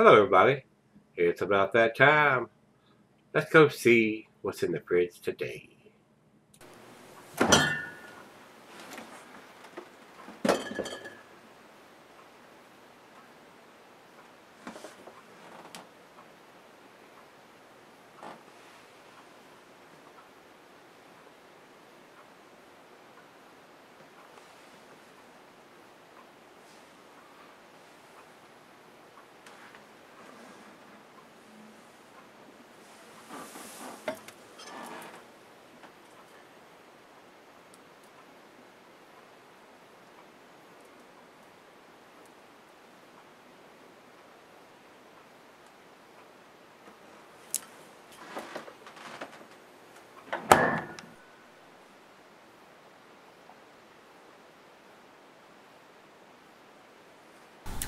Hello everybody, it's about that time. Let's go see what's in the fridge today.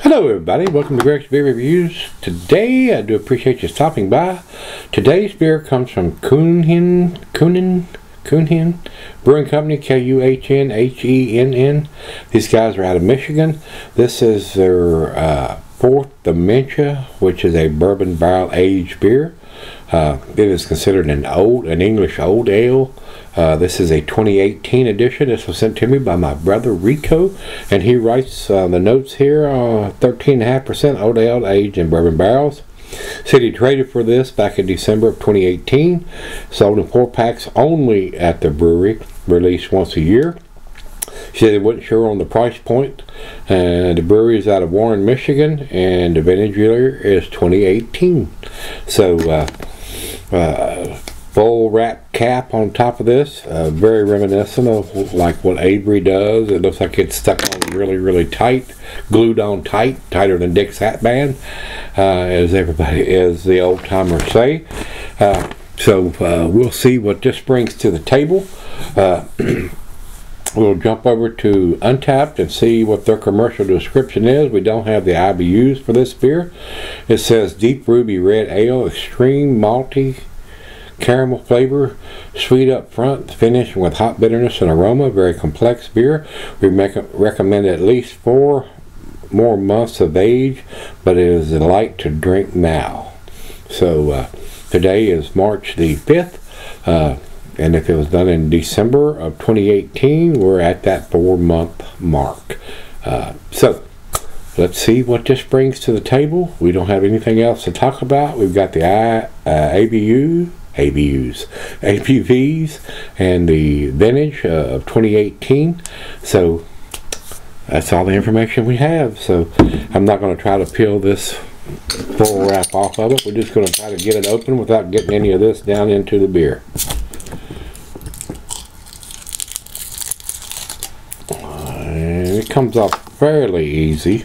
Hello everybody, welcome to Gregsbeerreviews. Today, I do appreciate you stopping by. Today's beer comes from Kuhnhenn Brewing Company, Kuhnhenn. These guys are out of Michigan. This is their fourth Dementia, which is a bourbon barrel aged beer. It is considered an English old ale. This is a 2018 edition. This was sent to me by my brother Rico, and he writes the notes here. 13.5% old ale aged in bourbon barrels. Said he traded for this back in December of 2018. Sold in 4-packs only at the brewery. Released once a year. She said they wasn't sure on the price point. The brewery is out of Warren, Michigan, and the vintage year is 2018. So, full wrap cap on top of this, very reminiscent of like what Avery does. It looks like it's stuck on really tight, glued on tighter than Dick's hat band, as the old timers say. So we'll see what this brings to the table. We'll jump over to Untapped and see what their commercial description is. We don't have the IBUs for this beer. It says Deep Ruby Red Ale, extreme malty caramel flavor, sweet up front, finish with hot bitterness and aroma. Very complex beer. We recommend at least 4 more months of age, but it is light to drink now. So today is March the 5th. And if it was done in December of 2018, we're at that 4-month mark. So let's see what this brings to the table. We don't have anything else to talk about. We've got the ABVs, and the vintage of 2018. So that's all the information we have. So I'm not going to try to peel this full wrap off of it. We're just going to try to get it open without getting any of this down into the beer. And it comes off fairly easy.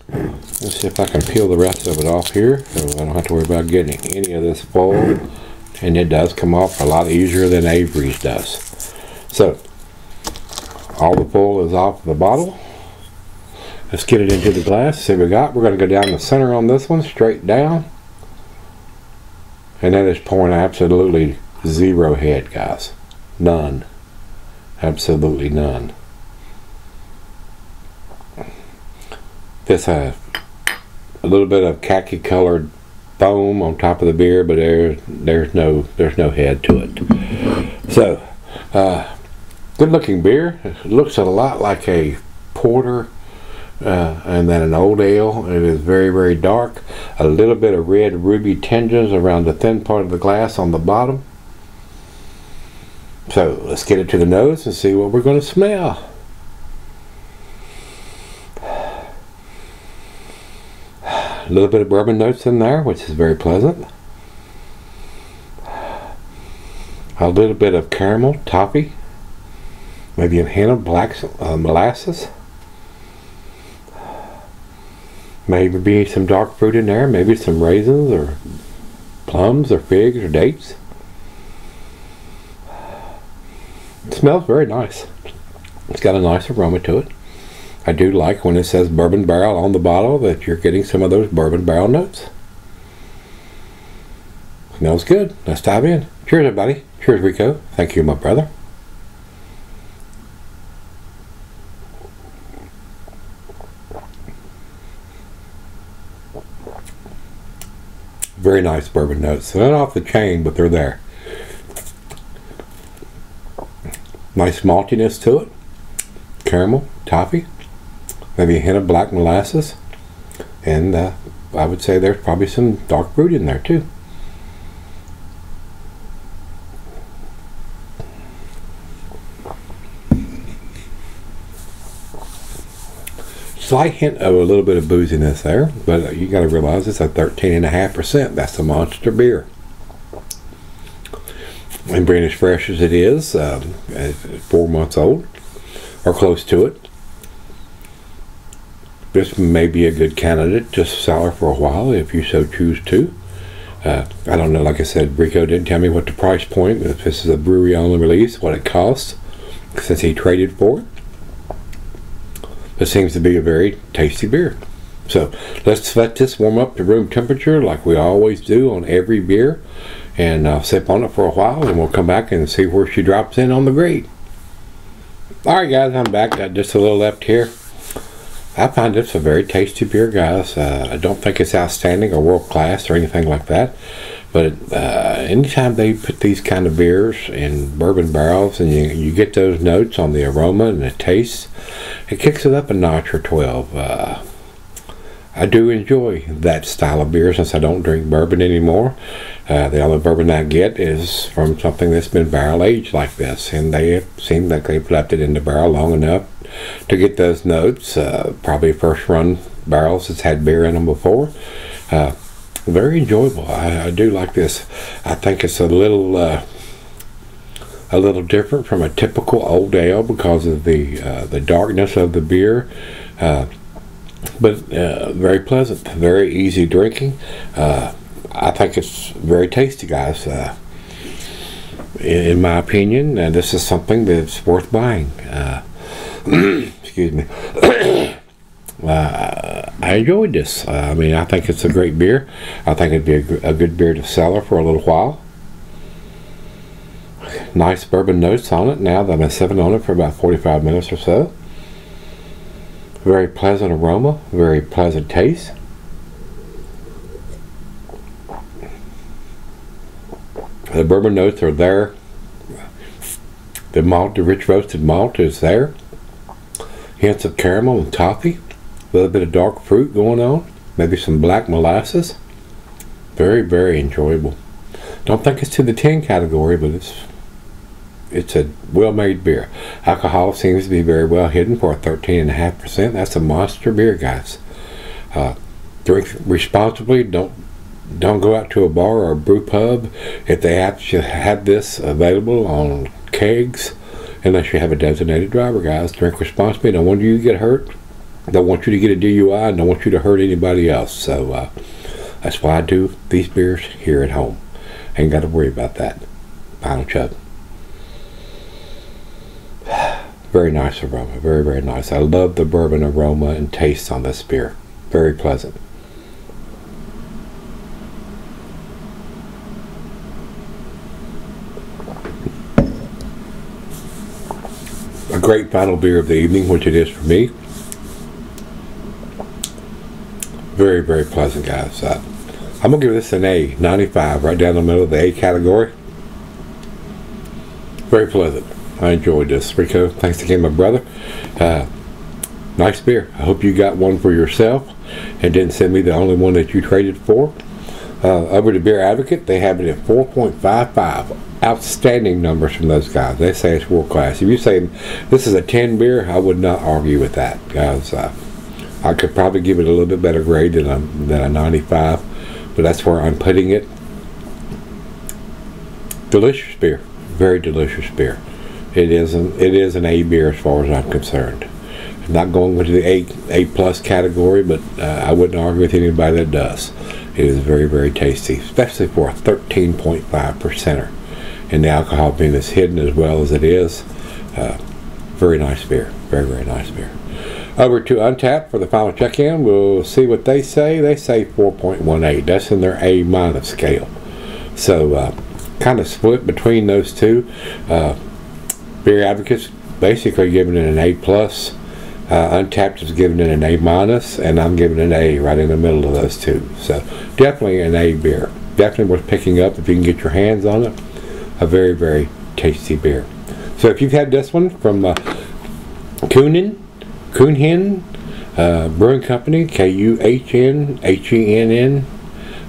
Let's see if I can peel the rest of it off here, so I don't have to worry about getting any of this foil. And it does come off a lot easier than Avery's does. So, all the foil is off the bottle. Let's get it into the glass. See what we got. We're going to go down the center on this one, straight down. And that is pouring absolutely 0 head, guys. None. Absolutely none. This has a little bit of khaki colored foam on top of the beer, but there's no head to it. So good looking beer. It looks a lot like a porter and then an old ale. It is very dark. A little bit of red ruby tinges around the thin part of the glass on the bottom. So let's get it to the nose and see what we're going to smell. A little bit of bourbon notes in there, which is very pleasant. A little bit of caramel, toffee. Maybe a hint of black molasses. Maybe some dark fruit in there. Maybe some raisins or plums or figs or dates. It smells very nice. It's got a nice aroma to it. I do like when it says bourbon barrel on the bottle that you're getting some of those bourbon barrel notes. Smells good. Let's dive in. Cheers, everybody. Cheers, Rico. Thank you, my brother. Very nice bourbon notes. They're not off the chain, but they're there. Nice maltiness to it. Caramel, toffee, maybe a hint of black molasses, and I would say there's probably some dark fruit in there too. Slight hint of a little bit of booziness there, but you got to realize it's a 13.5%. That's a monster beer. And being as fresh as it is, 4 months old or close to it, this may be a good candidate to sour for a while if you so choose to. I don't know, like I said, Rico didn't tell me what the price point, if this is a brewery only release, what it costs, since he traded for it. It seems to be a very tasty beer. So let's let this warm up to room temperature like we always do on every beer, and sip on it for a while, and we'll come back and see where she drops in on the grade. Alright guys, I'm back. Got just a little left here. I find this a very tasty beer, guys. I don't think it's outstanding or world class or anything like that, but anytime they put these kind of beers in bourbon barrels and you get those notes on the aroma and the taste, it kicks it up a notch or 12. I do enjoy that style of beer since I don't drink bourbon anymore. The only bourbon I get is from something that's been barrel aged like this, and they seem like they've left it in the barrel long enough to get those notes. Probably first run barrels that's had beer in them before. Very enjoyable. I do like this. I think it's a little different from a typical old ale because of the darkness of the beer, but very pleasant, very easy drinking. I think it's very tasty, guys. In my opinion, this is something that's worth buying. Excuse me. I enjoyed this. I mean, I think it's a great beer. I think it'd be a good beer to cellar for a little while. Nice bourbon notes on it now that I've been sipping on it for about 45 minutes or so. Very pleasant aroma, very pleasant taste. The bourbon notes are there. The malt, the rich roasted malt is there. Hints of caramel and toffee. A little bit of dark fruit going on. Maybe some black molasses. Very, very enjoyable. Don't think it's to the 10 category, but it's a well-made beer. Alcohol seems to be very well hidden for a 13.5%. That's a monster beer, guys. Drink responsibly. Don't go out to a bar or a brew pub if they have this available on kegs, unless you have a designated driver, guys. Drink responsibly. Don't want you to get hurt. Don't want you to get a DUI. And don't want you to hurt anybody else. So that's why I do these beers here at home. Ain't got to worry about that. Final chug. Very nice aroma. Very, very nice. I love the bourbon aroma and taste on this beer. Very pleasant. A great final beer of the evening, which it is for me. Very, very pleasant, guys. I'm going to give this an A, 95, right down the middle of the A category. Very pleasant. I enjoyed this. Rico, thanks again, my brother. Nice beer. I hope you got one for yourself and didn't send me the only one that you traded for. Over to Beer Advocate, they have it at 4.55. Outstanding numbers from those guys. They say it's world class. If you say this is a 10 beer, I would not argue with that, guys. I could probably give it a little bit better grade than a 95, but that's where I'm putting it. Delicious beer. Very delicious beer. It is an A beer as far as I'm concerned. I'm not going into the A plus category, but I wouldn't argue with anybody that does. It is very, very tasty, especially for a 13.5%er. And the alcohol being as hidden as well as it is. Very nice beer. Very, very nice beer. Over to Untapped for the final check-in. We'll see what they say. They say 4.18. That's in their A minus scale. So kind of split between those two. Beer Advocates basically giving it an A plus. Untapped is giving it an A minus, and I'm giving it an A right in the middle of those two. So definitely an A beer. Definitely worth picking up if you can get your hands on it. A very, very tasty beer. So if you've had this one from Kuhnhenn Brewing Company, Kuhnhenn,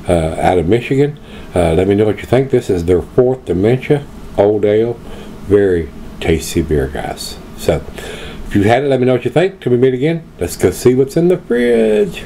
out of Michigan, let me know what you think. This is their 4th Dementia Old Ale. Very tasty beer, guys. So if you've had it, let me know what you think. Till we meet again, let's go see what's in the fridge.